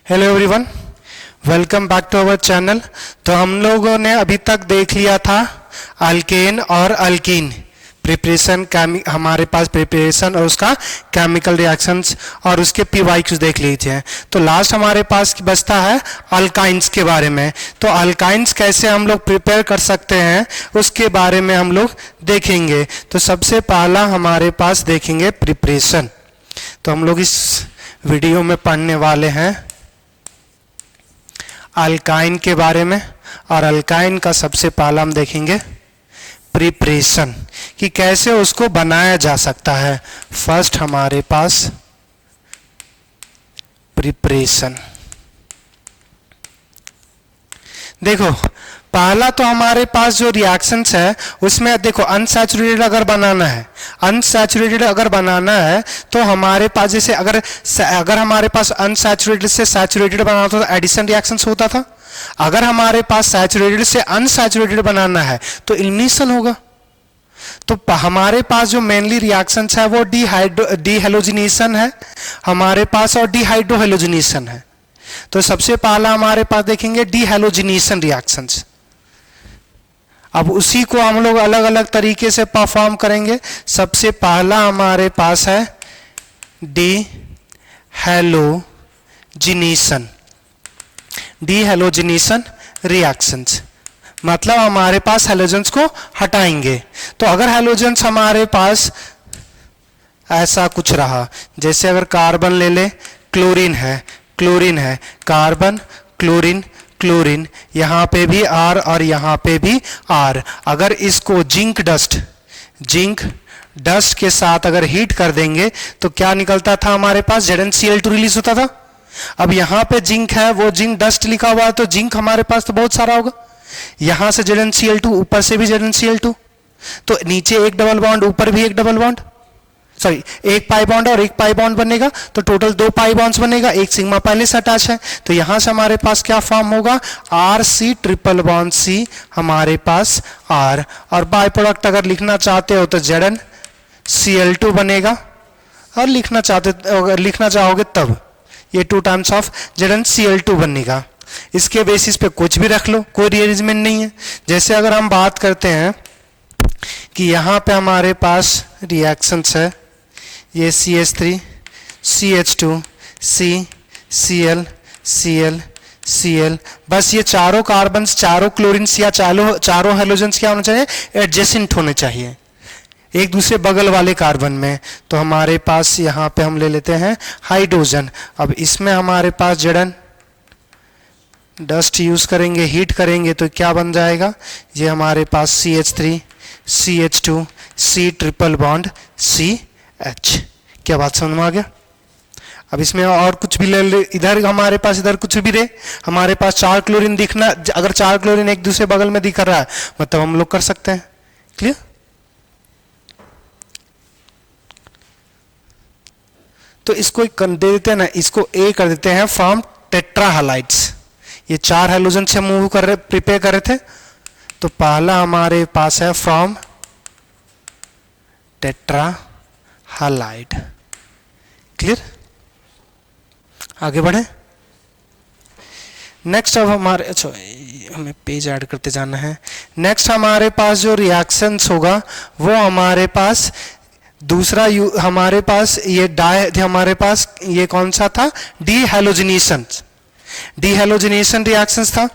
Hello everyone, welcome back to our channel. तो हम लोगों ने अभी तक देख लिया था अल्केन और अल्कीन प्रिपरेशन, हमारे पास प्रिपरेशन और उसका केमिकल रिएक्शंस और उसके पीवाईक्यूज देख लीजिए। तो लास्ट हमारे पास बचता है अल्काइंस के बारे में। तो अल्काइंस कैसे हम लोग प्रिपेयर कर सकते हैं उसके बारे में हम लोग देखेंगे। तो सबसे पहला हमारे पास देखेंगे प्रिपरेशन। तो हम लोग इस वीडियो में पढ़ने वाले हैं अल्काइन के बारे में, और अल्काइन का सबसे पहला हम देखेंगे प्रिपरेशन कि कैसे उसको बनाया जा सकता है। फर्स्ट हमारे पास प्रिपरेशन। देखो पहला तो हमारे पास जो रिएक्शंस है उसमें देखो अनसैचुरेटेड अगर बनाना है, अनसैचुरेटेड अगर बनाना है तो हमारे पास जैसे अगर हमारे पास अनसैचुरेटेड से सैचुरेटेड बनाना था तो एडिशन रिएक्शंस होता था। अगर हमारे पास सैचुरेटेड से अनसैचुरेटेड बनाना है तो एलिमिनेशन होगा। तो हमारे पास जो मेनली रिएक्शंस है वो डीहेलोजिनेशन है हमारे पास और डिहाइड्रोहेलोजिनेशन है। तो सबसे पहला हमारे पास देखेंगे डीहेलोजिनेशन रिएक्शंस। अब उसी को हम लोग अलग अलग तरीके से परफॉर्म करेंगे। सबसे पहला हमारे पास है डीहेलोजिनेशन, डीहेलोजिनेशन रिएक्शंस मतलब हमारे पास हैलोजेंस को हटाएंगे। तो अगर हैलोजेंस हमारे पास ऐसा कुछ रहा, जैसे अगर कार्बन ले ले, क्लोरीन है, क्लोरीन है, कार्बन क्लोरीन क्लोरीन, यहां पे भी आर और यहां पे भी आर। अगर इसको जिंक डस्ट के साथ अगर हीट कर देंगे तो क्या निकलता था हमारे पास ZnCl2 रिलीज होता था। अब यहां पे जिंक है, वो जिंक डस्ट लिखा हुआ है तो जिंक हमारे पास तो बहुत सारा होगा। यहां से ZnCl2, ऊपर से भी ZnCl2, तो नीचे एक डबल बॉन्ड, ऊपर भी एक डबल बॉन्ड, सॉरी एक पाई बॉन्ड और एक पाई बॉन्ड बनेगा तो टोटल 2 पाई बॉन्ड्स बनेगा। एक सिग्मा पहले से अटैच है तो यहां से हमारे पास क्या फॉर्म होगा, RC ट्रिपल बॉन्ड C हमारे पास R, और बाय प्रोडक्ट अगर लिखना चाहते हो तो ZnCl2 बनेगा, और लिखना चाहोगे तब ये 2 टाइम्स ऑफ ZnCl2 बनेगा। इसके बेसिस पे कुछ भी रख लो, कोई रीअरेंजमेंट नहीं है। जैसे अगर हम बात करते हैं कि यहां पे हमारे पास रिएक्शंस है, ये CH3 CH2 C Cl Cl Cl, बस ये चारों कार्बन्स, चारों क्लोरीन्स या चारों हेलोजेंस क्या होने चाहिए, एडजेसेंट होने चाहिए एक दूसरे बगल वाले कार्बन में। तो हमारे पास यहाँ पे हम ले लेते हैं हाइड्रोजन। अब इसमें हमारे पास Zn डस्ट यूज करेंगे, हीट करेंगे तो क्या बन जाएगा, ये हमारे पास CH3 CH2 C triple bond CH। क्या बात समझ में आ गया। अब इसमें और कुछ भी ले ले, इधर हमारे पास इधर कुछ भी दे, हमारे पास 4 क्लोरीन दिखना, अगर 4 क्लोरीन एक दूसरे बगल में दिख रहा है मतलब हम लोग कर सकते हैं। क्लियर। तो इसको दे देते हैं ना, इसको A कर देते हैं फ्रॉम टेट्राहालाइड्स। ये 4 हैलोजन से मूव कर रहे, प्रिपेयर कर रहे थे। तो पहला हमारे पास है फ्रॉम टेट्राहालाइड। क्लियर। आगे बढ़े। नेक्स्ट अब हमारे, अच्छा हमें पेज ऐड करते जाना है। नेक्स्ट हमारे पास जो रिएक्शंस होगा वो हमारे पास दूसरा हमारे पास ये हमारे पास ये कौन सा था, डीहेलोजिनेशन रिएक्शंस था।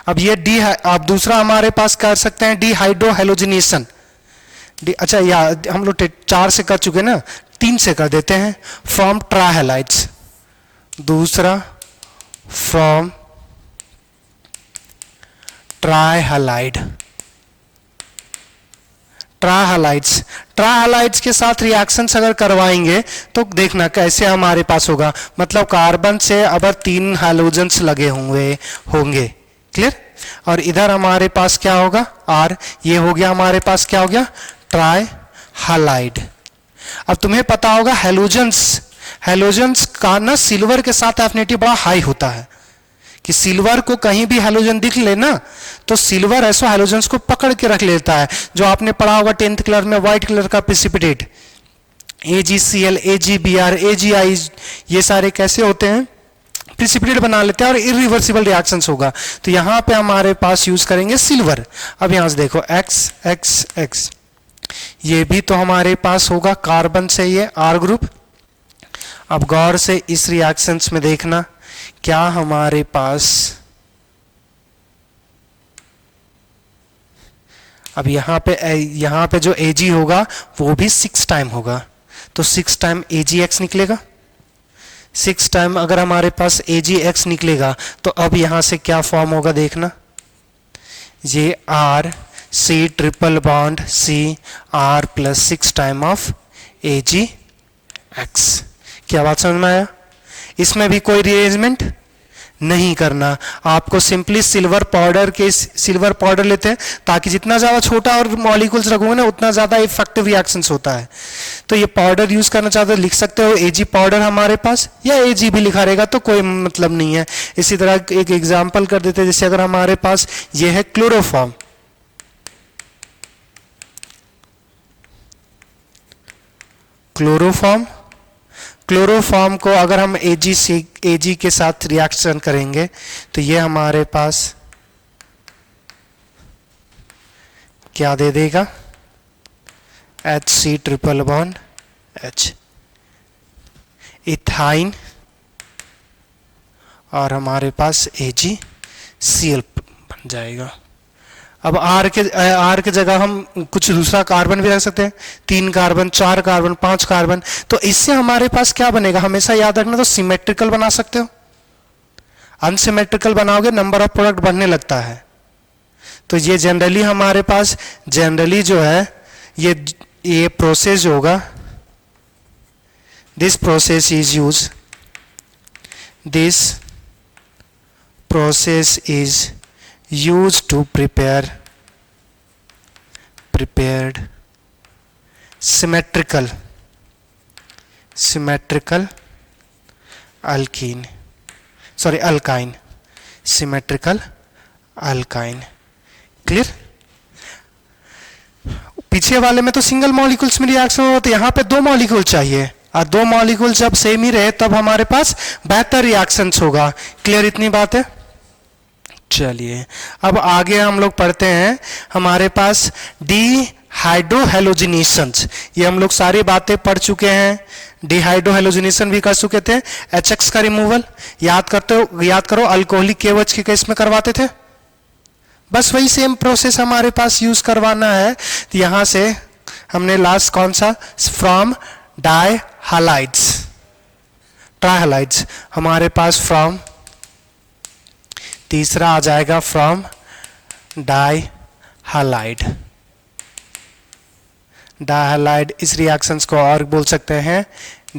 अब ये अब दूसरा हमारे पास कर सकते हैं डिहाइड्रोहेलोजिनेशन। अच्छा या हम लोग 4 से कर चुके ना, 3 से कर देते हैं फ्रॉम ट्राइहैलाइड्स। दूसरा फ्रॉम ट्राइहैलाइड, ट्राइहैलाइड्स के साथ रिएक्शंस अगर करवाएंगे तो देखना कैसे हमारे पास होगा, मतलब कार्बन से अब 3 हैलोजेंस लगे होंगे। क्लियर। और इधर हमारे पास क्या होगा, R, ये हो गया हमारे पास क्या हो गया, ट्राइहैलाइड। अब तुम्हें पता होगा हैलोजेंस का ना सिल्वर के साथ एफिनिटी बड़ा हाई होता है, कि सिल्वर को कहीं भी हैलोजन दिख लेना तो सिल्वर ऐसो हैलोजेंस को पकड़ के रख लेता है। जो आपने पढ़ा होगा 10th क्लास में व्हाइट कलर का प्रेसिपिटेट, AgCl, AgBr, AgI, ये सारे कैसे होते हैं, प्रिसिपिटेट बना लेते हैं और इरिवर्सिबल रिएक्शंस होगा। तो यहां पे हमारे पास यूज करेंगे सिल्वर। अब यहां से देखो एक्स एक्स एक्स, ये भी तो हमारे पास होगा कार्बन से ये आर ग्रुप। अब गौर से इस रिएक्शंस में देखना क्या हमारे पास, अब यहां पे जो Ag होगा वो भी 6 टाइम होगा, तो 6 टाइम AgX निकलेगा। 6 टाइम अगर हमारे पास AgX निकलेगा तो अब यहां से क्या फॉर्म होगा देखना, ये R C triple bond C R plus 6 time of AgX। क्या बात समझ में आया? इसमें भी कोई रीअरेंजमेंट नहीं करना, आपको सिंपली सिल्वर पाउडर लेते हैं ताकि जितना ज्यादा छोटा और मॉलिक्यूल्स रखोगे ना उतना ज्यादा इफेक्टिव रिएक्शंस होता है। तो ये पाउडर यूज करना चाहते हो लिख सकते हो Ag पाउडर हमारे पास, या Ag भी लिखा रहेगा तो कोई मतलब नहीं है। इसी तरह एक एग्जांपल कर देते हैं, जैसे अगर हमारे पास ये है क्लोरोफॉर्म, क्लोरोफॉर्म को अगर हम Ag के साथ रिएक्शन करेंगे तो ये हमारे पास क्या दे देगा, HC triple bond H, ethyne, और हमारे पास AgCl बन जाएगा। अब R के जगह हम कुछ दूसरा कार्बन भी रख सकते हैं, 3 कार्बन 4 कार्बन 5 कार्बन, तो इससे हमारे पास क्या बनेगा हमेशा याद रखना, तो सिमेट्रिकल बना सकते हो। अनसिमेट्रिकल बनाओगे नंबर ऑफ प्रोडक्ट बढ़ने लगता है। तो ये जनरली हमारे पास जो है ये प्रोसेस होगा, this process is use, this process is used to prepared symmetrical alkyne symmetrical alkyne। Clear? पीछे वाले में तो सिंगल मॉलिक्यूल्स में रिएक्शन हो, तो यहां पे 2 मॉलिक्यूल चाहिए, और 2 मॉलिक्यूल जब सेम ही रहे तब हमारे पास बेहतर रिएक्शंस होगा। क्लियर इतनी बात है? चलिए अब आगे हम लोग पढ़ते हैं, हमारे पास डिहाइड्रोहेलोजिनेशंस, ये हम लोग सारी बातें पढ़ चुके हैं। डिहाइड्रोहेलोजिनेशन भी कर चुके थे, HX का रिमूवल याद करो, अल्कोहलिक KOH के केस में करवाते थे, बस वही सेम प्रोसेस हमारे पास यूज करवाना है। तो यहां से हमने लास्ट कौन सा, फ्रॉम ट्राइहलाइड्स हमारे पास फ्रॉम, तीसरा आ जाएगा फ्रॉम डाइहालाइड। इस रिएक्शंस को और बोल सकते हैं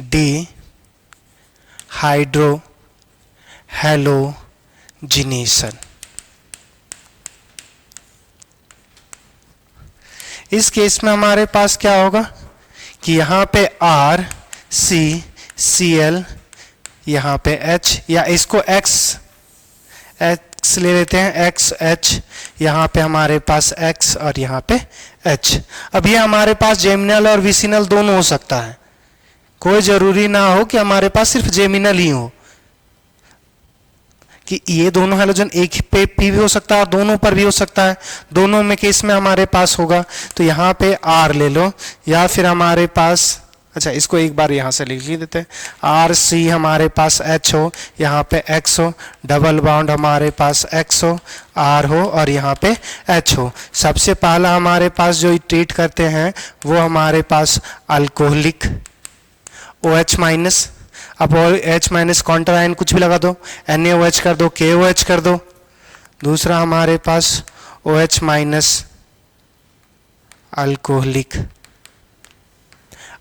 डिहाइड्रोहेलोजिनेशन। इस केस में हमारे पास क्या होगा कि यहां पे RCCl, यहां पे H, या इसको X ले लेते हैं, XH, यहां पे हमारे पास X और यहां पे H। अब ये हमारे पास जेमिनल और विसिनल दोनों हो सकता है, कोई जरूरी ना हो कि हमारे पास सिर्फ जेमिनल ही हो, कि ये दोनों हैलोजन एक पे भी हो सकता है और दोनों पर भी हो सकता है, दोनों में केस में हमारे पास होगा। तो यहां पे R ले लो, या फिर हमारे पास, अच्छा इसको एक बार यहां से लिख देते हैं, RC हमारे पास H हो, यहाँ पे X हो, डबल बॉन्ड हमारे पास X हो, R हो, और यहाँ पे H हो। सबसे पहला हमारे पास जो ट्रीट करते हैं वो हमारे पास अल्कोहलिक OH माइनस, अब H माइनस काउंटर आयन कुछ भी लगा दो, NaOH कर दो, KOH कर दो। दूसरा हमारे पास OH माइनस अल्कोहलिक।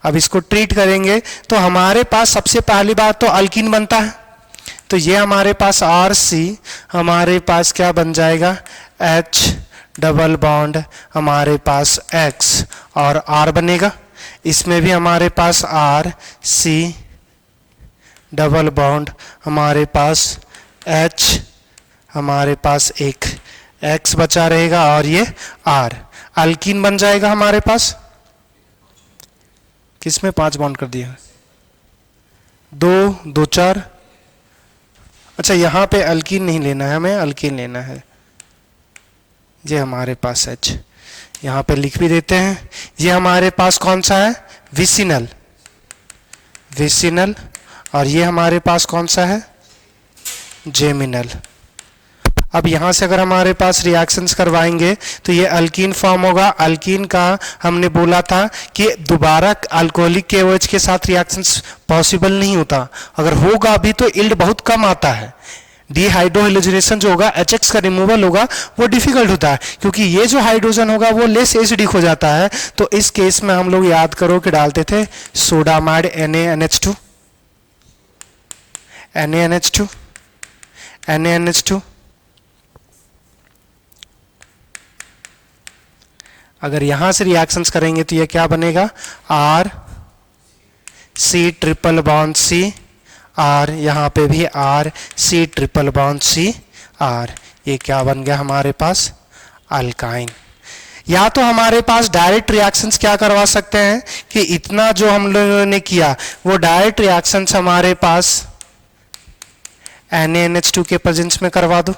अब इसको ट्रीट करेंगे तो हमारे पास सबसे पहली बात तो अल्कीन बनता है, तो ये हमारे पास RC हमारे पास क्या बन जाएगा, H डबल बॉन्ड हमारे पास X और R बनेगा। इसमें भी हमारे पास RC डबल बॉन्ड हमारे पास H, हमारे पास एक X बचा रहेगा और ये R, अल्कीन बन जाएगा हमारे पास। किसमें 5 बॉन्ड कर दिया, 2 2 4, अच्छा यहाँ पे अल्कीन नहीं लेना है हमें, अल्कीन लेना है। ये हमारे पास H, यहाँ पे लिख भी देते हैं। ये हमारे पास कौन सा है, विसिनल, विसिनल। और ये हमारे पास कौन सा है, जेमिनल। अब यहाँ से अगर हमारे पास रिएक्शंस करवाएंगे तो ये अल्कीन फॉर्म होगा। अल्कीन का हमने बोला था कि दोबारा अल्कोहलिक KOH के साथ रिएक्शंस पॉसिबल नहीं होता, अगर होगा भी तो इल्ड बहुत कम आता है। डिहाइड्रोहाइलोजिनेशन जो होगा, HX का रिमूवल होगा, वो डिफिकल्ट होता है क्योंकि ये जो हाइड्रोजन होगा वो लेस एसिडिक हो जाता है। तो इस केस में हम लोग याद करो कि डालते थे सोडामाइड NaNH2, NaNH2, NaNH2। अगर यहां से रिएक्शंस करेंगे तो ये क्या बनेगा, R C triple bond C R, यहां पे भी R C triple bond C R। ये क्या बन गया हमारे पास, अल्काइन। या तो हमारे पास डायरेक्ट रिएक्शंस क्या करवा सकते हैं कि इतना जो हम लोगों ने किया वो डायरेक्ट रिएक्शंस हमारे पास NaNH2 के प्रेजेंस में करवा दो।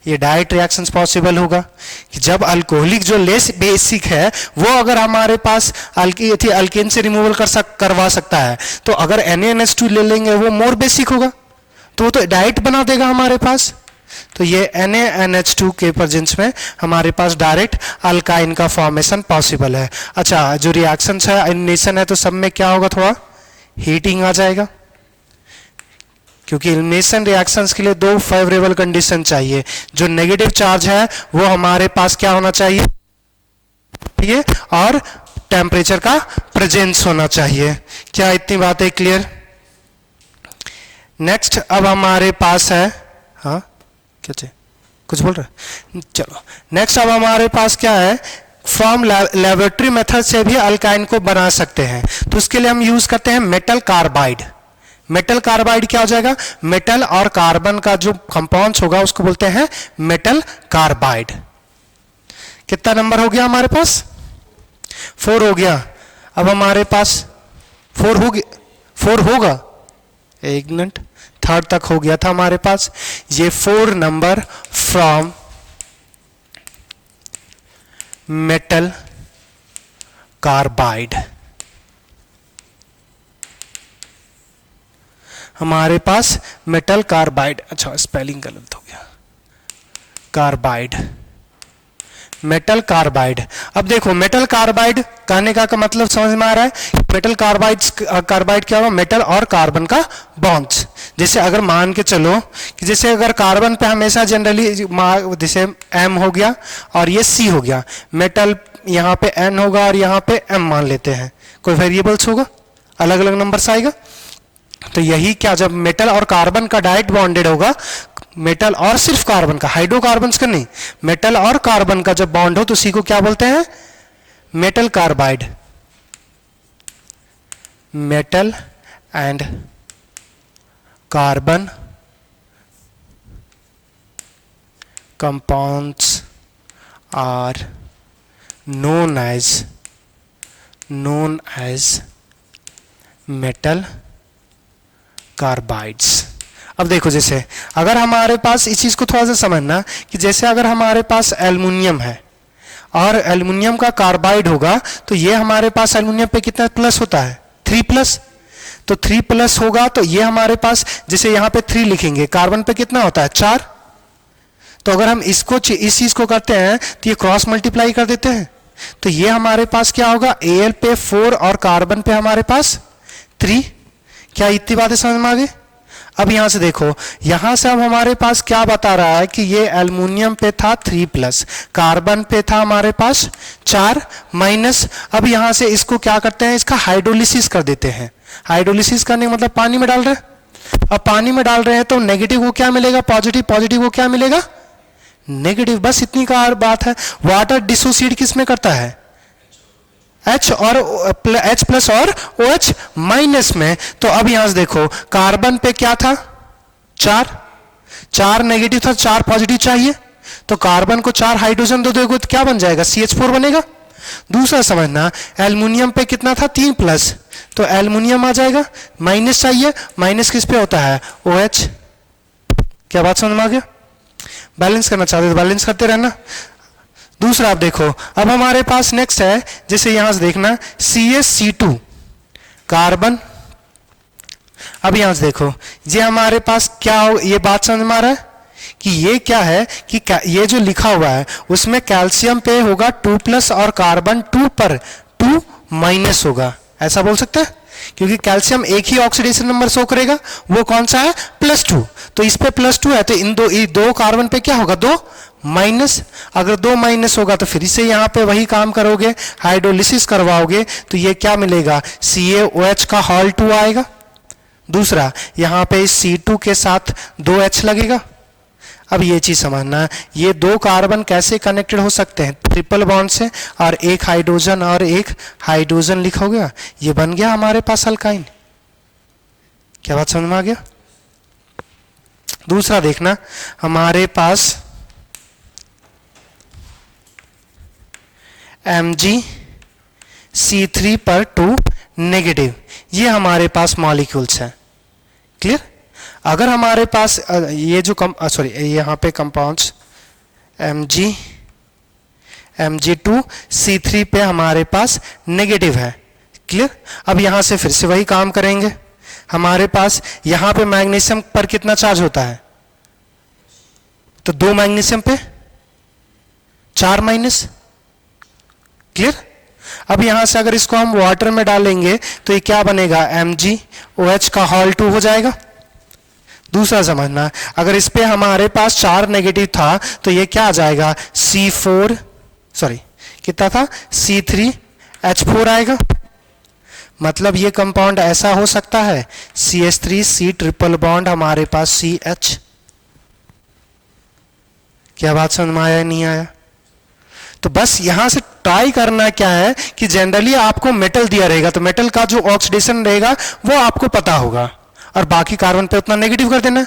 ये डायरेक्ट रिएक्शंस पॉसिबल होगा कि जब अल्कोहलिक जो लेस बेसिक है वो अगर हमारे पास अल्केन से रिमूवल करवा सकता है, तो अगर NaNH2 ले लेंगे वो मोर बेसिक होगा तो वो तो डायरेक्ट बना देगा हमारे पास। तो ये NaNH2 के प्रेजेंस में हमारे पास डायरेक्ट अल्काइन का फॉर्मेशन पॉसिबल है। अच्छा, जो रिएक्शंस है, एलिमिनेशन है, तो सब में क्या होगा, थोड़ा हीटिंग आ जाएगा क्योंकि एलिमिनेशन रिएक्शंस के लिए दो फेवरेबल कंडीशन चाहिए। जो नेगेटिव चार्ज है वो हमारे पास क्या होना चाहिए और टेम्परेचर का प्रेजेंस होना चाहिए। क्या इतनी बातें क्लियर? नेक्स्ट अब हमारे पास है, हाँ क्या चाहिए, कुछ बोल रहे, चलो नेक्स्ट अब हमारे पास क्या है, फ्रॉम लेबोरेटरी मेथड से भी अल्काइन को बना सकते हैं। तो उसके लिए हम यूज करते हैं मेटल कार्बाइड। मेटल कार्बाइड क्या हो जाएगा, मेटल और कार्बन का जो कंपाउंड्स होगा उसको बोलते हैं मेटल कार्बाइड। कितना नंबर हो गया हमारे पास, 4 हो गया। अब हमारे पास 4 हो गया, 4 होगा, एक मिनट, 3rd तक हो गया था हमारे पास। ये 4 नंबर फ्रॉम मेटल कार्बाइड। हमारे पास मेटल कार्बाइड, अच्छा स्पेलिंग गलत हो गया, कार्बाइड, मेटल कार्बाइड। अब देखो मेटल कार्बाइड कहने का मतलब समझ में आ रहा है। मेटल कार्बाइड क्या हुआ, मेटल और कार्बन का बॉन्ड्स। जैसे अगर मान के चलो कि जैसे अगर कार्बन पे हमेशा जनरली जैसे M हो गया और ये C हो गया, मेटल यहाँ पे N होगा और यहाँ पे M मान लेते हैं, कोई वेरिएबल्स होगा, अलग अलग नंबर्स आएगा। तो यही क्या, जब मेटल और कार्बन का डायरेक्ट बॉन्डेड होगा, मेटल और सिर्फ कार्बन का, हाइड्रोकार्बन्स का नहीं, मेटल और कार्बन का जब बॉन्ड हो तो उसी को क्या बोलते हैं, metal carbide. Metal and carbon compounds are known as metal carbides. अब देखो जैसे अगर हमारे पास इस चीज को थोड़ा सा समझना कि जैसे अगर हमारे पास एल्युमिनियम है और एल्युमिनियम का कार्बाइड होगा तो ये हमारे पास एल्युमिनियम पे कितना प्लस होता है, 3+। तो 3+ होगा तो ये हमारे पास, जैसे यहाँ पे 3 लिखेंगे, कार्बन पे कितना होता है 4। तो अगर हम इसको इस चीज को करते हैं तो ये क्रॉस मल्टीप्लाई कर देते हैं, तो ये हमारे पास क्या होगा, Al पे 4 और कार्बन पे हमारे पास 3। क्या इतनी बातें समझ में आ गई? अब यहां से देखो, यहां से अब हमारे पास क्या बता रहा है कि ये एल्युमिनियम पे था 3+, कार्बन पे था हमारे पास 4 माइनस। अब यहां से इसको क्या करते हैं, इसका हाइड्रोलिसिस कर देते हैं। हाइड्रोलिसिस करने का मतलब पानी में डाल रहे हैं। अब पानी में डाल रहे हैं तो नेगेटिव को क्या मिलेगा, पॉजिटिव, पॉजिटिव को क्या मिलेगा, नेगेटिव। बस इतनी का बात है। वाटर डिसोसिएट किस में करता है, H और H+ और OH माइनस में। तो अब यहां से देखो कार्बन पे क्या था 4 नेगेटिव था, 4 पॉजिटिव चाहिए, तो कार्बन को 4 हाइड्रोजन दो दोगे तो क्या बन जाएगा, CH4 बनेगा। दूसरा समझना, एल्युमिनियम पे कितना था 3+, तो एल्युमिनियम आ जाएगा, माइनस चाहिए, माइनस किस पे होता है, OH। क्या बात समझ में आ गया? बैलेंस करना चाहते हो तो बैलेंस करते रहना। दूसरा आप देखो, अब हमारे पास नेक्स्ट है, जैसे यहां से देखना CH2 कार्बन। अब यहां से देखो, ये हमारे पास क्या हो, ये बात समझ में आ रहा है कि ये क्या है कि ये जो लिखा हुआ है उसमें कैल्शियम पे होगा 2+ और कार्बन 2 पर 2- होगा, ऐसा बोल सकते हैं, क्योंकि कैल्शियम एक ही ऑक्सीडेशन नंबर शो करेगा, वो कौन सा है? +2। तो इस पे +2 है, तो इन दो कार्बन पे क्या होगा? 2-। अगर 2- होगा तो फिर से यहां पे वही काम करोगे, हाइड्रोलिसिस करवाओगे, तो ये क्या मिलेगा? CaOH का हॉल 2 आएगा। दूसरा यहां पे इस C2 के साथ 2H लगेगा। अब ये चीज समझना, ये दो कार्बन कैसे कनेक्टेड हो सकते हैं? ट्रिपल बॉन्ड से, और एक हाइड्रोजन और एक हाइड्रोजन लिखा हो गया, ये बन गया हमारे पास अल्काइन। क्या बात समझ में आ गया? दूसरा देखना, हमारे पास Mg(C3 पर 2-), ये हमारे पास मॉलिक्यूल्स हैं। क्लियर? अगर हमारे पास ये जो यहां पे कंपाउंड्स Mg2C3 पे हमारे पास नेगेटिव है। क्लियर? अब यहां से फिर से वही काम करेंगे, हमारे पास यहां पे मैग्नीशियम पर कितना चार्ज होता है? तो 2 मैग्नीशियम पे 4-। क्लियर? अब यहां से अगर इसको हम वाटर में डालेंगे तो ये क्या बनेगा? MgOH का हॉल 2 हो जाएगा। दूसरा समझना, अगर इस पे हमारे पास 4 नेगेटिव था तो ये क्या आ जाएगा? कितना था? C3H4 आएगा। मतलब ये कंपाउंड ऐसा हो सकता है, CH3C ट्रिपल बॉन्ड हमारे पास CH। क्या बात समझ में आया नहीं आया? तो बस यहां से ट्राई करना क्या है कि जनरली आपको मेटल दिया रहेगा तो मेटल का जो ऑक्सीडेशन रहेगा वो आपको पता होगा, और बाकी कार्बन पे उतना नेगेटिव कर देना,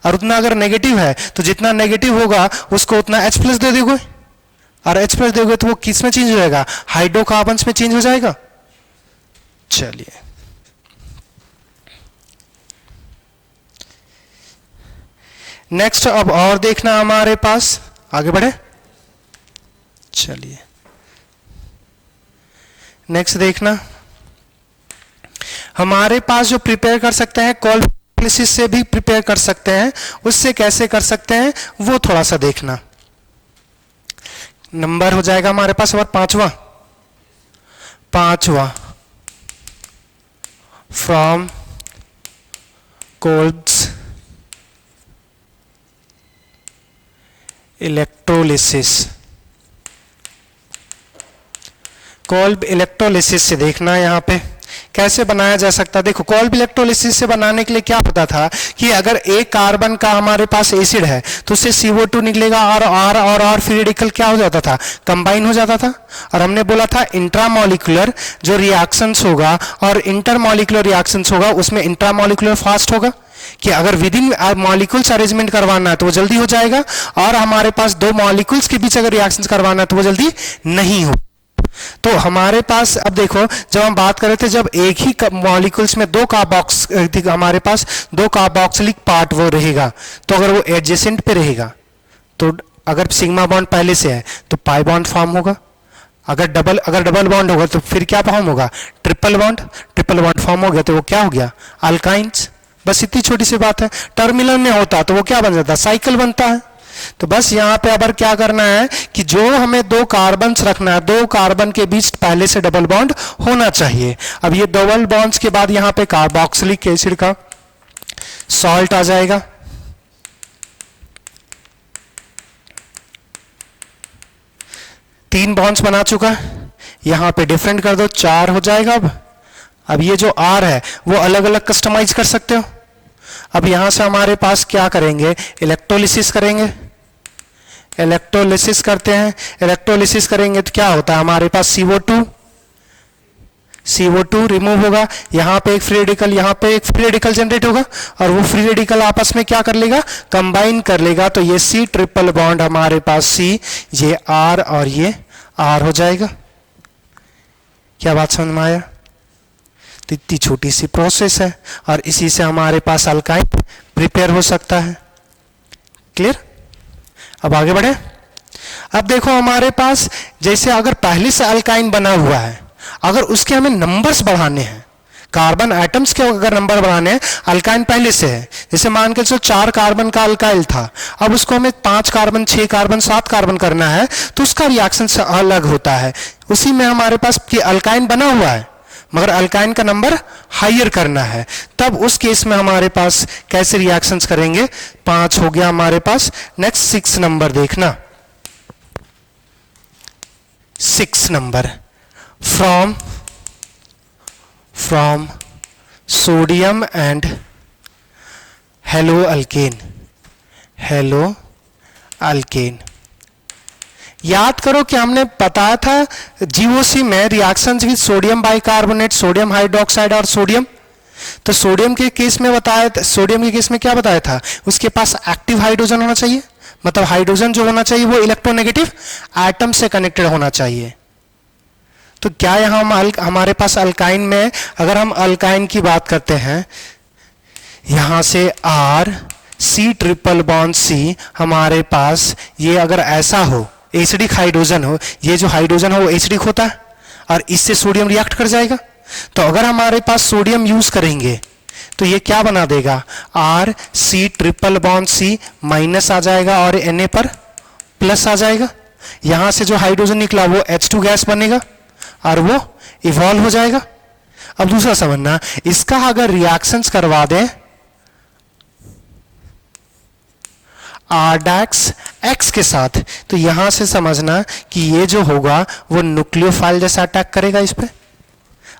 और उतना अगर नेगेटिव है तो जितना नेगेटिव होगा उसको उतना H+ दे दोगे, और H+ दोगे तो वो किस में चेंज हो जाएगा? हाइड्रोकार्बन्स में चेंज हो जाएगा। चलिए नेक्स्ट, अब और देखना हमारे पास, आगे बढ़े। चलिए नेक्स्ट देखना, हमारे पास जो प्रिपेयर कर सकते हैं कोलिस से भी प्रिपेयर कर सकते हैं, उससे कैसे कर सकते हैं वो थोड़ा सा देखना। नंबर हो जाएगा हमारे पास और पांचवा from Kolbe's electrolysis. Kolb electrolysis से देखना यहां पे कैसे बनाया जा सकता है। देखो, कोल्ब इलेक्ट्रोलिसिस से बनाने के लिए क्या होता था कि अगर एक कार्बन का हमारे पास एसिड है तो उससे CO2 निकलेगा, और फ्री रेडिकल क्या हो जाता था? कंबाइन हो जाता था। और हमने बोला था इंट्रामॉलिक्यूलर जो रिएक्शंस होगा और इंटरमॉलिक्यूलर रिएक्शंस होगा, उसमें इंट्रामॉलिक्यूलर फास्ट होगा, कि अगर विद इन मॉलिक्यूल्स अरेंजमेंट करवाना है तो वो जल्दी हो जाएगा, और हमारे पास दो मॉलिक्यूल्स के बीच अगर रिएक्शंस करवाना है तो वो जल्दी नहीं हो। तो हमारे पास अब देखो, जब हम बात कर रहे थे, जब एक ही मॉलिक्यूल्स में दो कार्बॉक्स हमारे पास दो कार्बोक्सिलिक पार्ट वो रहेगा, तो अगर वो एडजेसेंट पे रहेगा तो अगर सिग्मा बॉन्ड पहले से है तो पाई बॉन्ड फॉर्म होगा। अगर डबल बॉन्ड होगा तो फिर क्या फॉर्म होगा? ट्रिपल बॉन्ड फॉर्म हो गया तो वो क्या हो गया? अल्काइंस। बस इतनी छोटी सी बात है। टर्मिनल में होता तो वो क्या बन जाता? साइकिल बनता है। तो बस यहां पे अब क्या करना है कि जो हमें दो कार्बन्स रखना है, दो कार्बन के बीच पहले से डबल बॉन्ड होना चाहिए। अब ये डबल बॉन्ड्स के बाद यहां पे कार्बोक्सिलिक एसिड का सॉल्ट आ जाएगा, तीन बॉन्ड्स बना चुका है, यहां पे डिफरेंट कर दो, 4 हो जाएगा। अब ये जो R है वो अलग अलग कस्टमाइज कर सकते हो। अब यहां से हमारे पास क्या करेंगे? इलेक्ट्रोलिसिस करेंगे। इलेक्ट्रोलिसिस करते हैं, इलेक्ट्रोलिसिस करेंगे तो क्या होता है? हमारे पास CO2 रिमूव होगा, यहां पे एक फ्री रेडिकल, यहां पे एक फ्री रेडिकल जनरेट होगा, और वो फ्री रेडिकल आपस में क्या कर लेगा? कंबाइन कर लेगा। तो ये C ट्रिपल बॉन्ड हमारे पास C, ये R और ये R हो जाएगा। क्या बात समझ में आया? तो इतनी छोटी सी प्रोसेस है और इसी से हमारे पास अल्काइन प्रिपेयर हो सकता है। क्लियर? अब आगे बढ़े। अब देखो हमारे पास जैसे अगर पहले से अल्काइन बना हुआ है, अगर उसके हमें नंबर्स बढ़ाने हैं, कार्बन एटम्स के अगर नंबर बढ़ाने हैं, अल्काइन पहले से है, जैसे मान के चलो 4 कार्बन का अल्काइल था, अब उसको हमें 5 कार्बन 6 कार्बन 7 कार्बन करना है, तो उसका रिएक्शन से अलग होता है। उसी में हमारे पास कि अल्काइन बना हुआ है मगर अल्काइन का नंबर हायर करना है, तब उस केस में हमारे पास कैसे रिएक्शंस करेंगे। 5 हो गया हमारे पास। नेक्स्ट 6 नंबर देखना। 6 number, from sodium and hello alkane. याद करो कि हमने बताया था जीओसी में reactions with sodium bicarbonate, sodium hydroxide और सोडियम। तो सोडियम के केस में बताया, सोडियम के केस में क्या बताया था, उसके पास एक्टिव हाइड्रोजन होना चाहिए, मतलब हाइड्रोजन जो होना चाहिए वो इलेक्ट्रोनेगेटिव एटम से कनेक्टेड होना चाहिए। तो क्या यहां हमारे पास अल्काइन में, अगर हम अल्काइन की बात करते हैं, यहां से R C triple bond C हमारे पास, ये अगर ऐसा हो एसिडिक हाइड्रोजन हो, ये जो हाइड्रोजन हो वो एसिडिक होता है और इससे सोडियम रिएक्ट कर जाएगा। तो अगर हमारे पास सोडियम यूज करेंगे तो ये क्या बना देगा, R C triple bond C minus आ जाएगा और Na पर प्लस आ जाएगा। यहां से जो हाइड्रोजन निकला वो H2 गैस बनेगा और वो इवॉल्व हो जाएगा। अब दूसरा समझना, इसका अगर रिएक्शंस करवा दें आरडैक्स एक्स के साथ, तो यहां से समझना कि ये जो होगा वो न्यूक्लियोफाइल जैसा अटैक करेगा इस पे,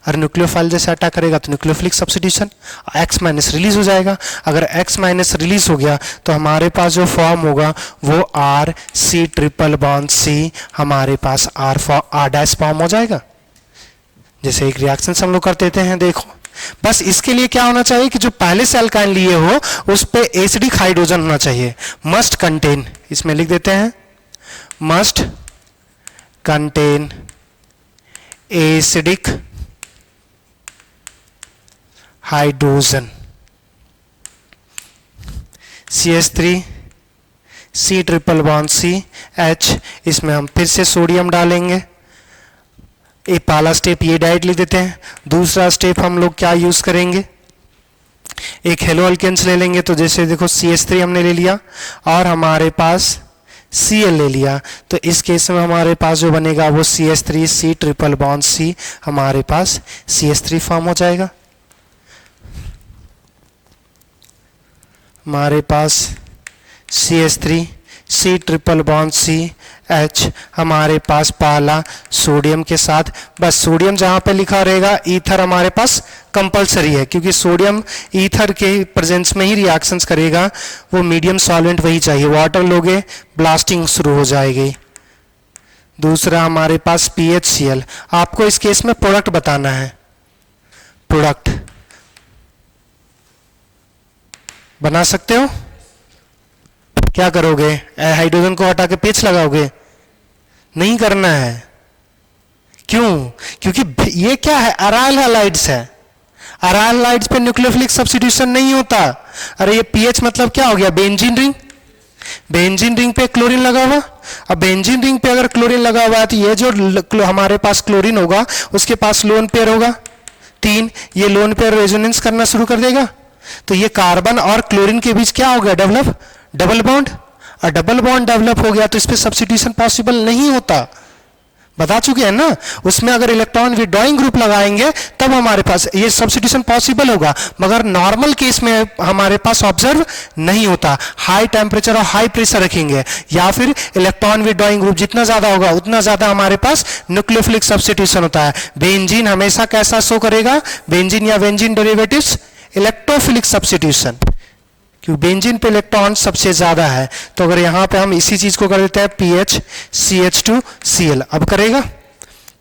और न्यूक्लियोफाइल जैसा अटैक करेगा तो nucleophilic substitution, x minus release हो जाएगा। अगर एक्स माइनस रिलीज हो गया तो हमारे पास जो फॉर्म होगा वो R C triple bond C हमारे पास R डैश फॉर्म हो जाएगा। जैसे एक रिएक्शन हम लोग कर देते हैं, देखो बस इसके लिए क्या होना चाहिए कि जो पहले से अल्काइन लिए हो उस पे एसिडिक हाइड्रोजन होना चाहिए। मस्ट कंटेन, इसमें लिख देते हैं must contain acidic hydrogen. CH3 C triple bond C H, इसमें हम फिर से सोडियम डालेंगे। एक पहला स्टेप ये डाइट लिख देते हैं। दूसरा स्टेप हम लोग क्या यूज करेंगे, एक हेलो अल्केन्स ले लेंगे। तो जैसे देखो CH3 हमने ले लिया और हमारे पास Cl ले लिया, तो इस केस में हमारे पास जो बनेगा वो CH3 C triple bond C हमारे पास CH3 फॉर्म हो जाएगा। हमारे पास CH3 C triple bond C H हमारे पास पहला सोडियम के साथ, बस सोडियम जहां पे लिखा रहेगा ईथर हमारे पास कंपलसरी है, क्योंकि सोडियम ईथर के प्रेजेंस में ही रिएक्शंस करेगा। वो मीडियम सॉल्वेंट वही चाहिए, वाटर लोगे ब्लास्टिंग शुरू हो जाएगी। दूसरा हमारे पास PHCl, आपको इस केस में प्रोडक्ट बताना है। प्रोडक्ट बना सकते हो, क्या करोगे, हाइड्रोजन को हटा के पेच लगाओगे, नहीं करना है। क्यों, क्योंकि ये क्या है, अराइल हैलाइड्स है, अराइल हैलाइड्स पे न्यूक्लियोफिलिक सब्स्टिट्यूशन नहीं होता। अरे ये पीएच मतलब क्या हो गया, बेंजीन रिंग, बेंजीन रिंग पे क्लोरीन लगा हुआ। अब बेंजीन रिंग पे अगर क्लोरीन लगा हुआ है तो ये जो हमारे पास क्लोरीन होगा उसके पास लोन पेयर होगा 3, ये लोन पेयर रेजोनेंस करना शुरू कर देगा। तो ये कार्बन और क्लोरीन के बीच क्या हो गया, डेवलप डबल बॉन्ड, और डबल बॉन्ड डेवलप हो गया तो इस पे सब्स्टिट्यूशन पॉसिबल नहीं होता, बता चुके हैं ना। उसमें अगर इलेक्ट्रॉन विड्रॉइंग ग्रुप लगाएंगे तब हमारे पास ये सब्स्टिट्यूशन पॉसिबल होगा, मगर नॉर्मल केस में हमारे पास ऑब्जर्व नहीं होता। हाई टेम्परेचर और हाई प्रेशर रखेंगे या फिर इलेक्ट्रॉन विड्रॉइंग ग्रुप जितना ज्यादा होगा उतना ज्यादा हमारे पास न्यूक्लियोफिलिक सब्स्टिट्यूशन होता है। बेंजीन हमेशा कैसा शो करेगा, बेंजीन या बेंजीन डेरिवेटिव्स इलेक्ट्रोफिलिक सब्स्टिट्यूशन, क्योंकि बेंजीन पे इलेक्ट्रॉन सबसे ज्यादा है। तो अगर यहां पे हम इसी चीज को कर देते हैं PH CH2Cl, अब करेगा,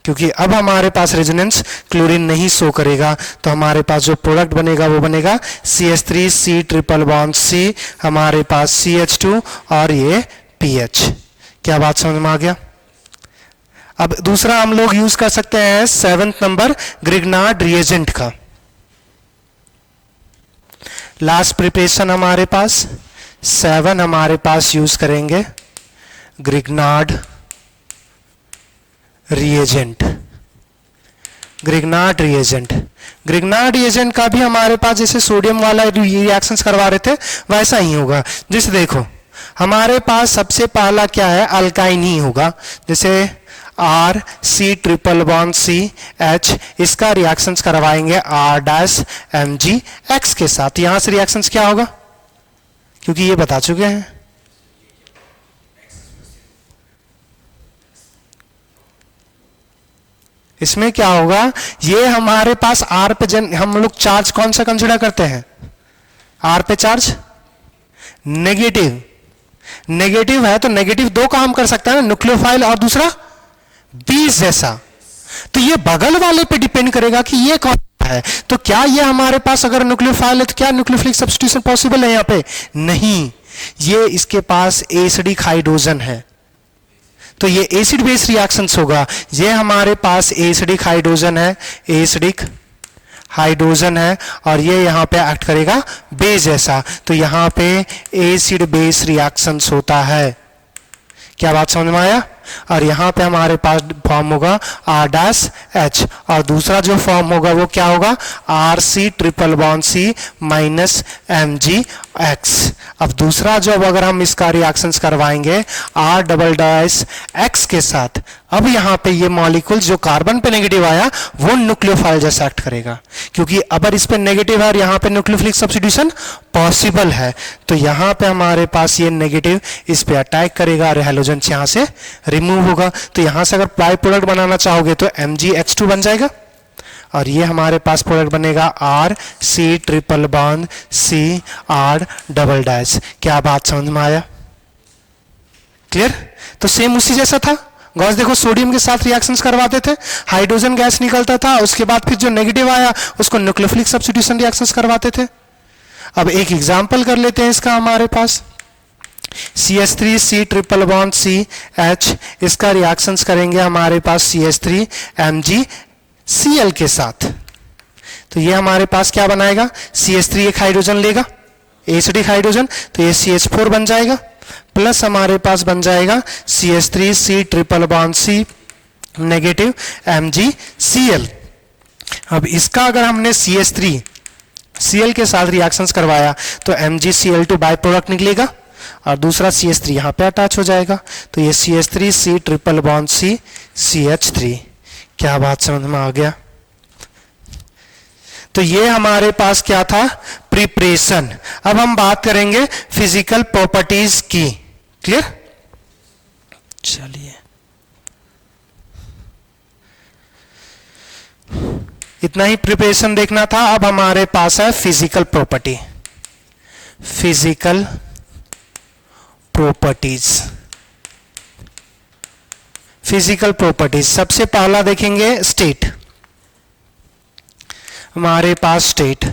क्योंकि अब हमारे पास रेजोनेंस क्लोरीन नहीं शो करेगा। तो हमारे पास जो प्रोडक्ट बनेगा वो बनेगा CH3 C triple bond C हमारे पास CH2 और ये PH। क्या बात समझ में आ गया। अब दूसरा हम लोग यूज कर सकते हैं 7th नंबर ग्रिग्नार्ड रिएजेंट का। लास्ट प्रिपरेशन हमारे पास 7 हमारे पास यूज करेंगे Grignard reagent. Grignard reagent, Grignard reagent का भी हमारे पास जैसे सोडियम वाला रिएक्शंस करवा रहे थे वैसा ही होगा। जैसे देखो हमारे पास सबसे पहला क्या है, अल्काइन ही होगा। जैसे R C triple bond C H, इसका रिएक्शंस करवाएंगे R dash M G X के साथ। यहां से रिएक्शंस क्या होगा, क्योंकि ये बता चुके हैं। इसमें क्या होगा, ये हमारे पास आर पे हम लोग चार्ज कौन सा कंसीडर करते हैं, आर पे चार्ज नेगेटिव। नेगेटिव है तो नेगेटिव दो काम कर सकता है ना, न्यूक्लियोफाइल और दूसरा बीस जैसा। तो ये बगल वाले पे डिपेंड करेगा कि ये कौन है। तो क्या ये हमारे पास अगर न्यूक्लियोफाइल है तो क्या न्यूक्लियोफिलिक सब्स्टिट्यूशन पॉसिबल है यहाँ पे, नहीं। ये इसके पास एसिडिक हाइड्रोजन है तो ये एसिड बेस रिएक्शंस होगा। ये हमारे पास एसिडिक हाइड्रोजन है, एसिडिक हाइड्रोजन है और ये यहां पे एक्ट करेगा बेस जैसा। तो यहां पे एसिड बेस रिएक्शंस होता है। क्या बात समझ में आया। और यहां पे हमारे पास फॉर्म होगा आर डैश एच और दूसरा जो फॉर्म होगा वो क्या होगा, R C triple bond C minus M G X. अब दूसरा जब अगर हम इसका रिएक्शंस करवाएंगे आर डबल डैश एक्स के साथ, अब यहां पे ये मॉलिक्यूल जो कार्बन पे नेगेटिव आया वो न्यूक्लियोफाइल जैसा एक्ट करेगा, क्योंकि अगर इस पे नेगेटिव है और यहां पे न्यूक्लियोफिलिक सब्स्टिट्यूशन पॉसिबल है तो यहां पे हमारे पास ये नेगेटिव इस पे अटैक करेगा और हैलोजन यहां से रिमूव होगा। तो यहां से अगर बाई प्रोडक्ट बनाना चाहोगे तो MgH2 बन जाएगा और ये हमारे पास प्रोडक्ट बनेगा R C triple bond C R double dash. क्या बात समझ में आया, क्लियर। तो सेम उसी जैसा था। गॉस देखो सोडियम के साथ रिएक्शंस करवाते थे, हाइड्रोजन गैस निकलता था, उसके बाद फिर जो नेगेटिव आया उसको न्यूक्लियोफिलिक सब्स्टिट्यूशन रिएक्शंस करवाते थे। अब एक एग्जांपल कर लेते हैं इसका। हमारे पास CH3 C triple bond C H, इसका रिएक्शंस करेंगे हमारे पास CH3 MgCl के साथ। तो ये हमारे पास क्या बनाएगा, CH3 एक हाइड्रोजन लेगा एसिडिक हाइड्रोजन, तो ये CH4 बन जाएगा, प्लस हमारे पास बन जाएगा CH3 C triple bond C negative MgCl। अब इसका अगर हमने CH3 Cl के साथ रिएक्शंस करवाया तो MgCl2 बाय प्रोडक्ट निकलेगा और दूसरा CH3 यहां पे अटैच हो जाएगा। तो ये CH3 C triple bond C CH3। क्या बात समझ में आ गया। तो ये हमारे पास क्या था, प्रिपरेशन। अब हम बात करेंगे फिजिकल प्रॉपर्टीज की, क्लियर। चलिए इतना ही प्रिपरेशन देखना था। अब हमारे पास है physical property, physical properties. Physical properties सबसे पहला देखेंगे स्टेट। हमारे पास स्टेट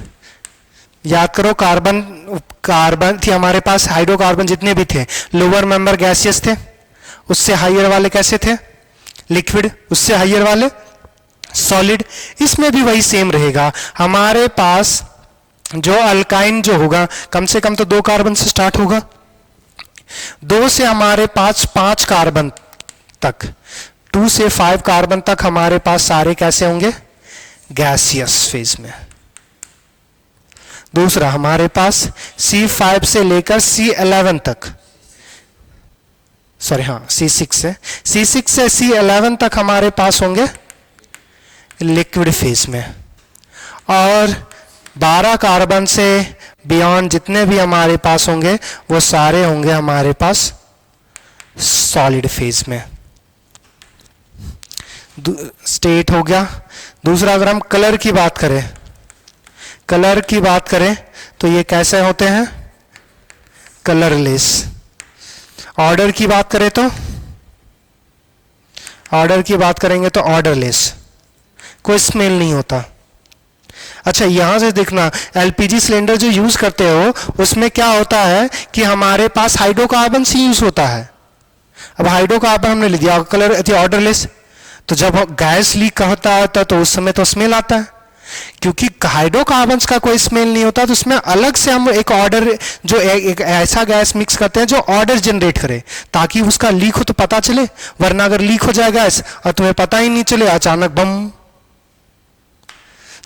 याद करो, कार्बन थी हमारे पास, हाइड्रोकार्बन जितने भी थे लोअर मेंबर गैसियस थे, उससे हाइयर वाले कैसे थे लिक्विड, उससे हाइयर वाले सॉलिड। इसमें भी वही सेम रहेगा। हमारे पास जो अल्काइन जो होगा कम से कम तो 2 कार्बन से स्टार्ट होगा, 2 से हमारे पास 5 कार्बन तक, 2 से 5 कार्बन तक हमारे पास सारे कैसे होंगे, गैसियस फेज में। दूसरा हमारे पास C5 से लेकर C11 तक, सॉरी हाँ C6 से C11 तक हमारे पास होंगे लिक्विड फेज में, और 12 कार्बन से बियॉन्ड जितने भी हमारे पास होंगे वो सारे होंगे हमारे पास सॉलिड फेज में। स्टेट हो गया। दूसरा अगर हम कलर की बात करें तो ये कैसे होते हैं, कलरलेस। ऑर्डर की बात करेंगे तो ऑर्डरलेस, कोई स्मेल नहीं होता। अच्छा यहां से देखना, एलपीजी सिलेंडर जो यूज करते हो उसमें क्या होता है कि हमारे पास हाइड्रोकार्बन ही यूज होता है। अब हाइड्रोकार्बन हमने ले दिया, कलर ऑर्डरलेस, तो जब गैस लीक होता है तो उस समय तो स्मेल आता है। क्योंकि हाइड्रोकार्बन्स का कोई स्मेल नहीं होता, तो उसमें अलग से हम एक ऑर्डर जो एक ऐसा गैस मिक्स करते हैं जो ऑर्डर जनरेट करे, ताकि उसका लीक हो तो पता चले, वरना अगर लीक हो जाए गैस और तुम्हें पता ही नहीं चले, अचानक बम।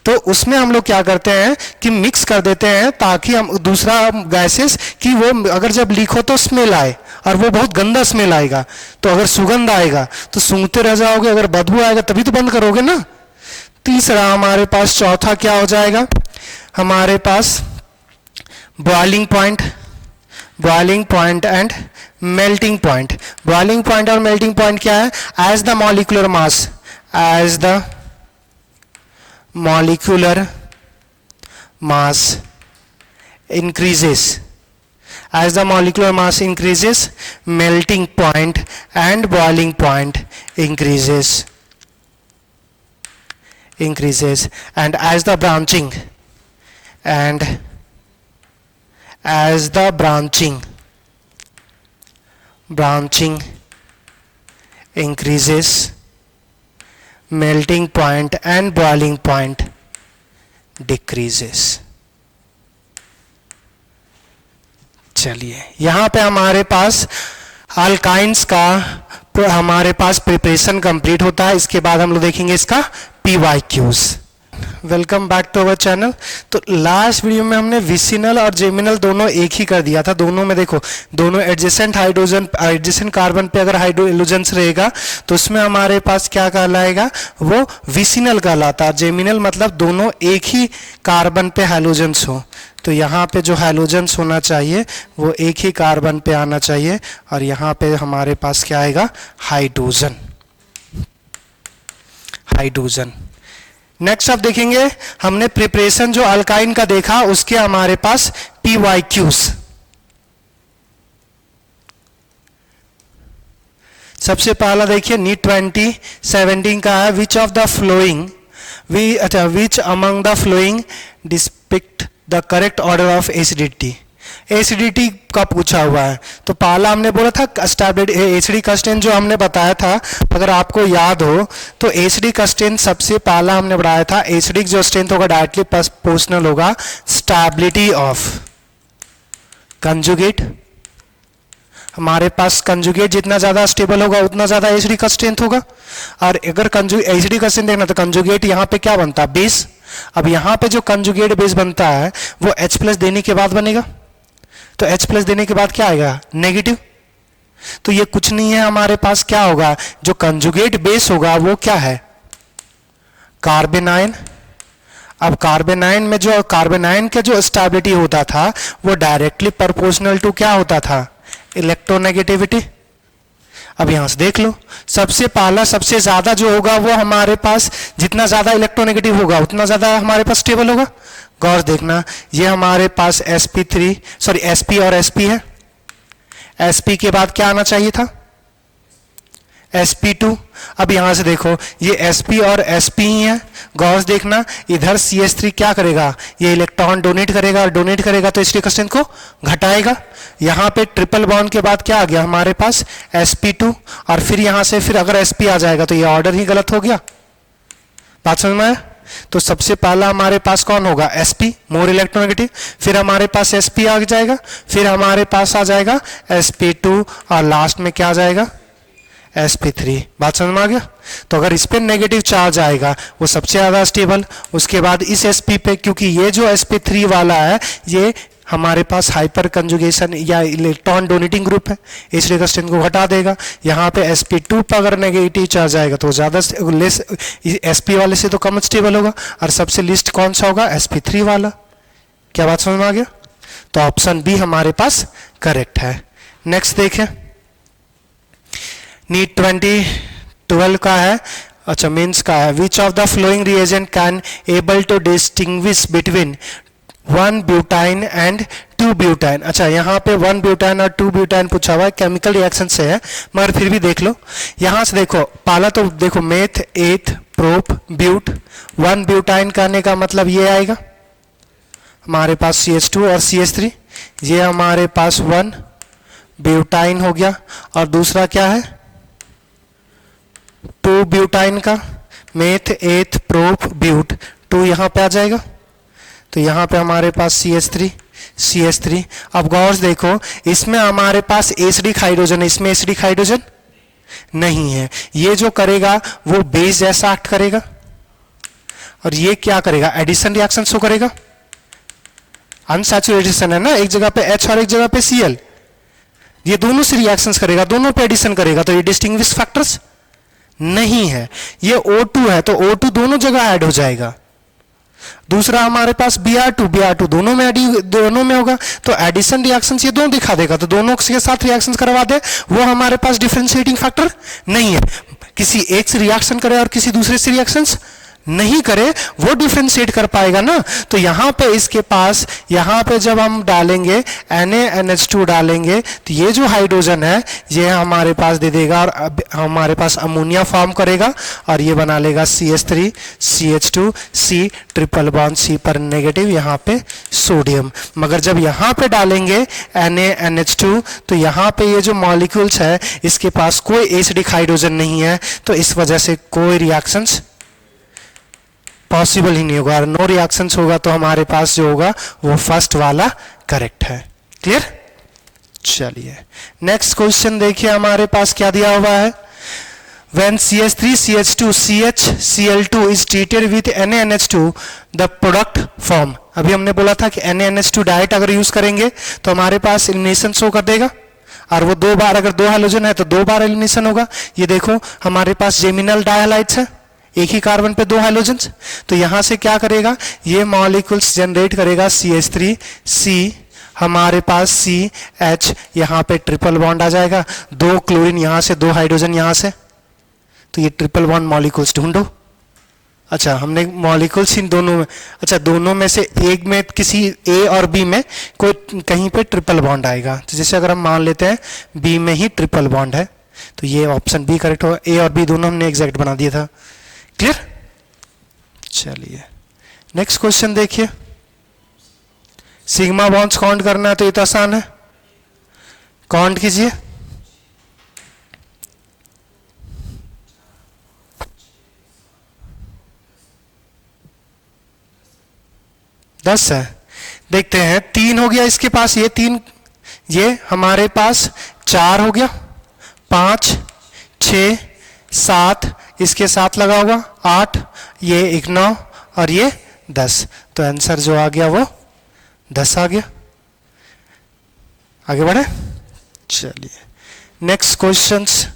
तो उसमें हम लोग क्या करते हैं कि मिक्स कर देते हैं, ताकि हम दूसरा गैसेस कि वो अगर जब लीक हो तो स्मेल आए, और वो बहुत गंदा स्मेल आएगा, तो अगर सुगंध आएगा तो सूंघते रह जाओगे, अगर बदबू आएगा तभी तो बंद करोगे ना। तीसरा हमारे पास चौथा क्या हो जाएगा, हमारे पास boiling point and melting point. Boiling point और मेल्टिंग पॉइंट क्या है, as the molecular mass increases, as the molecular mass increases, melting point and boiling point increases, and as the branching increases, melting point and boiling point decreases। चलिए यहाँ पे हमारे पास alkynes का हमारे पास preparation complete होता है। इसके बाद हम लोग देखेंगे इसका PYQs। Welcome back to our channel. तो लास्ट वीडियो में हमने विसिनल और जेमिनल दोनों एक ही कर दिया था। दोनों में देखो, दोनों एडजेसेंट कार्बन पे अगर हाइड्रोजन्स रहेगा तो उसमें हमारे पास क्या कहलाएगा, वो विसिनल कहलाता है। जेमिनल मतलब दोनों एक ही कार्बन पे हाइड्रोजन्स हो। तो यहाँ पे जो हाइड्रोजन्स होना चाहिए वो एक ही कार्बन पे आना चाहिए, और यहाँ पे हमारे पास क्या आएगा, हाइड्रोजन। नेक्स्ट अब देखेंगे, हमने प्रिपरेशन जो अल्काइन का देखा उसके हमारे पास PYQs। सबसे पहला देखिए नीट 2017 का है, which among the following depicts the correct order of acidity. Acidity का पूछा हुआ है। तो पहला हमने बोला था एसिडिक का स्ट्रेंथ जो हमने बताया था, अगर आपको याद हो तो एसिडिक का स्ट्रेंथ सबसे पहला हमने बढ़ाया था। एसिडिक जो स्ट्रेंथ होगा डायरेक्टली प्रोपोर्शनल होगा स्टेबिलिटी ऑफ कंजुगेट। हमारे पास कंजुगेट जितना ज्यादा स्टेबल होगा उतना ज्यादा एसिडिक का स्ट्रेंथ होगा। और अगर एसिडिक का स्ट्रेंथ देखना तो कंजुगेट यहाँ पे क्या बनता है, बेस। अब यहाँ पे जो कंजुगेट बेस बनता है वो H+ देने के बाद बनेगा, तो H+ देने के बाद क्या आएगा, नेगेटिव। तो ये कुछ नहीं है, हमारे पास क्या होगा, जो कंजुगेट बेस होगा वो क्या है, कार्बेनाइन। अब कार्बेनाइन में जो कार्बेनाइन का जो स्टेबिलिटी होता था वो डायरेक्टली प्रोपोर्शनल टू क्या होता था, इलेक्ट्रोनेगेटिविटी। अब यहां से देख लो, सबसे पहला सबसे ज्यादा जो होगा वो हमारे पास जितना ज्यादा इलेक्ट्रोनेगेटिव होगा उतना ज्यादा हमारे पास स्टेबल होगा। गौर देखना, ये हमारे पास sp और sp है। sp के बाद क्या आना चाहिए था, sp2। अब यहां से देखो ये sp और sp ही है। गौर देखना, इधर CH3 क्या करेगा, ये इलेक्ट्रॉन डोनेट करेगा, और डोनेट करेगा तो एसिडिक स्ट्रेंथ को घटाएगा। यहाँ पे ट्रिपल बॉन्ड के बाद क्या आ गया हमारे पास, sp2। और फिर यहां से फिर अगर sp आ जाएगा तो ये ऑर्डर ही गलत हो गया। बात समझ में आया? तो सबसे पहला हमारे पास कौन होगा, sp, मोर इलेक्ट्रोनेगेटिव। फिर हमारे पास sp आ जाएगा, फिर हमारे पास आ जाएगा sp2, और लास्ट में क्या आ जाएगा, sp3। बात समझ में आ गया? तो अगर इस पे नेगेटिव चार्ज आएगा वो सबसे ज्यादा स्टेबल, उसके बाद इस sp पे, क्योंकि ये जो sp3 वाला है ये हमारे पास हाइपर कंजुगेशन या इलेक्ट्रॉन डोनेटिंग ग्रुप है, एसिडिक स्ट्रेंथ को घटा देगा। यहाँ पे sp2 पर अगर नेगेटिव चार्ज आएगा तो ज्यादा लेस, sp वाले से तो कम स्टेबल होगा, और सबसे लिस्ट कौन सा होगा, sp3 वाला। क्या बात समझ में आ गया? तो ऑप्शन बी हमारे पास करेक्ट है। नेक्स्ट देखें, नीट 2012 का है, अच्छा मेंस का है, which of the flowing reagent can able to distinguish between 1 butyne and 2 butyne. अच्छा यहाँ पे 1 ब्यूटाइन और 2 ब्यूटाइन पूछा हुआ है, केमिकल रिएक्शन से है, मगर फिर भी देख लो। यहाँ से देखो, पहला तो देखो मेथ, एथ, प्रोप, ब्यूट। 1 ब्यूटाइन कहने का मतलब ये आएगा हमारे पास CH2 और CH3, ये हमारे पास 1 ब्यूटाइन हो गया। और दूसरा क्या है, 2 ब्यूटाइन का, मेथ, एथ, प्रोप, ब्यूट। 2 यहाँ पे आ जाएगा, तो यहाँ पे हमारे पास CH3। अब गौर से देखो, इसमें हमारे पास एसिडिक हाइड्रोजन है, इसमें एसिडिक हाइड्रोजन नहीं है। ये जो करेगा वो बेस जैसा एक्ट करेगा, और ये क्या करेगा, एडिशन रिएक्शन शो करेगा। अनसैचुरेशन है ना, एक जगह पे H और एक जगह पे Cl, ये दोनों से रिएक्शंस करेगा, दोनों पे एडिशन करेगा, तो ये डिस्टिंग्विश फैक्टर्स नहीं है। ये O2 है, तो O2 दोनों जगह ऐड हो जाएगा। दूसरा हमारे पास Br2 दोनों में होगा, तो एडिशन रिएक्शंस ये दोनों दिखा देगा, तो दोनों के साथ रिएक्शंस करवा दे, वो हमारे पास डिफरेंशिएटिंग फैक्टर नहीं है। किसी एक से रिएक्शन करे और किसी दूसरे से रिएक्शंस नहीं करे, वो डिफरेंशिएट कर पाएगा ना। तो यहां पे इसके पास, यहां पे जब हम डालेंगे NaNH2 डालेंगे, तो ये जो हाइड्रोजन है ये हमारे पास दे देगा, और हमारे पास अमोनिया फॉर्म करेगा, और ये बना लेगा CH3 CH2 C triple bond C पर नेगेटिव, यहाँ पे सोडियम। मगर जब यहाँ पे डालेंगे NaNH2, तो यहाँ पे ये जो मॉलिक्यूल्स है इसके पास कोई एसिडिक हाइड्रोजन नहीं है, तो इस वजह से कोई रिएक्शंस पॉसिबल ही नहीं होगा, और नो रिएक्शंस होगा तो हमारे पास जो होगा वो फर्स्ट वाला करेक्ट है। क्लियर? चलिए नेक्स्ट क्वेश्चन देखिए, हमारे पास क्या दिया हुआ है। When CH3 CH2 CH Cl2 is treated with NaNH2, the product form, अभी हमने बोला था कि NaNH2 डायरेक्ट अगर यूज करेंगे तो हमारे पास एलिमिनेशन शो कर देगा, और वो 2 बार, अगर 2 हाइड्रोजन है तो 2 बार एलिमिनेशन होगा। ये देखो हमारे पास जेमिनल डायहालाइड्स है, एक ही कार्बन पे 2 हाइड्रोजन्स, तो यहां से क्या करेगा, ये मॉलिक्यूल्स जनरेट करेगा CH3 C, हमारे पास CH, यहां पे ट्रिपल बॉन्ड आ जाएगा, 2 क्लोरीन यहां से, 2 हाइड्रोजन यहां से, तो ये ट्रिपल बॉन्ड मॉलिक्यूल्स ढूंढो। अच्छा, हमने मॉलिक्यूल्स इन दोनों में, अच्छा दोनों में से एक में, किसी A और B में कोई कहीं पे ट्रिपल बॉन्ड आएगा, तो जैसे अगर हम मान लेते हैं B में ही ट्रिपल बॉन्ड है, तो ये ऑप्शन B करेक्ट होगा। A और B दोनों हमने एग्जैक्ट बना दिया था। क्लियर? चलिए नेक्स्ट क्वेश्चन देखिए, सिग्मा बॉन्ड्स काउंट करना है, तो ये तो आसान है, काउंट कीजिए। दस है, देखते हैं, 3 हो गया इसके पास, ये 3, ये हमारे पास 4 हो गया, 5 6 7, इसके साथ लगा होगा 8, ये 1 9, और ये 10, तो आंसर जो आ गया वो 10 आ गया। आगे बढ़े, चलिए नेक्स्ट क्वेश्चंस।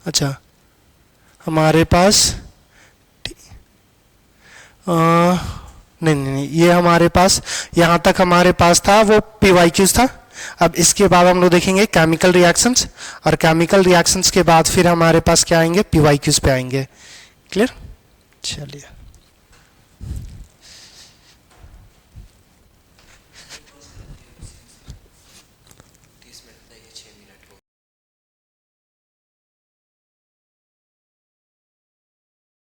अच्छा हमारे पास नहीं, ये हमारे पास यहां तक हमारे पास था वो PYQs था। अब इसके बाद हम लोग देखेंगे केमिकल रिएक्शंस, और केमिकल रिएक्शंस के बाद फिर हमारे पास क्या आएंगे, PYQs पे आएंगे। क्लियर? चलिए